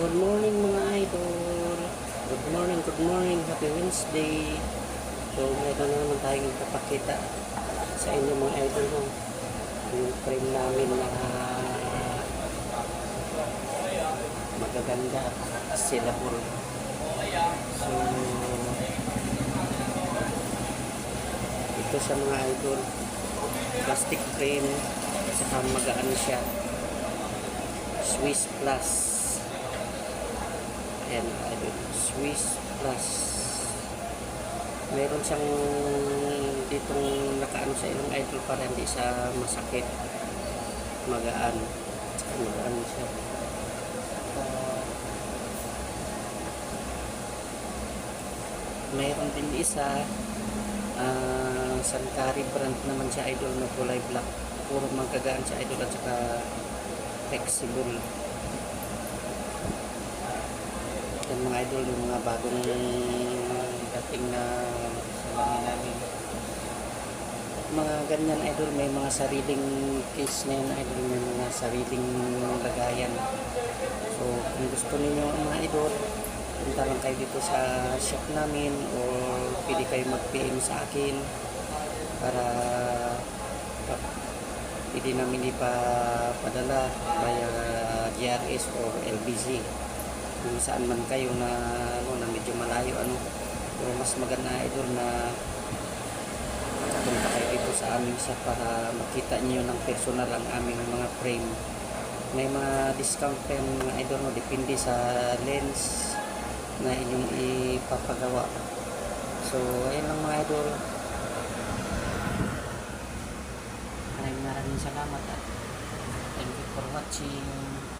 Good morning mga idol. Good morning. Happy Wednesday. So, meron na naman tayong ipapakita sa inyo mga idol mo. Yung frame namin na magaganda sila po. So, ito sa mga idol. Plastic frame. Saka magaan siya. Swiss Plus. Ayan, Swiss Plus. Meron siyang ditong nakaano sa ilong idol para hindi siya masakit. Magaan. Magaan siya. Mayroon din isa. Sankari brand naman siya idol na kulay black. Puro magagaan siya idol at saka flexible. Yan mga idol, yung mga bagong dating na salamin namin. Mga ganyan idol, may mga sariling case na yun idol, may mga sariling lagayan. So kung gusto niyo mga idol, punta lang kayo dito sa shop namin o pwede kayo mag-PM sa akin para pwede namin ipapadala via GRS or LBZ kung saan man kayo na medyo malayo pero mas maganda idol na punta kayo dito sa aming shop para makita niyo ng personal ang aming mga frame. May mga discount pa yung mga idol depende sa lens na inyong ipapagawa. So ayun lang mga idol, maraming salamat at thank you for watching.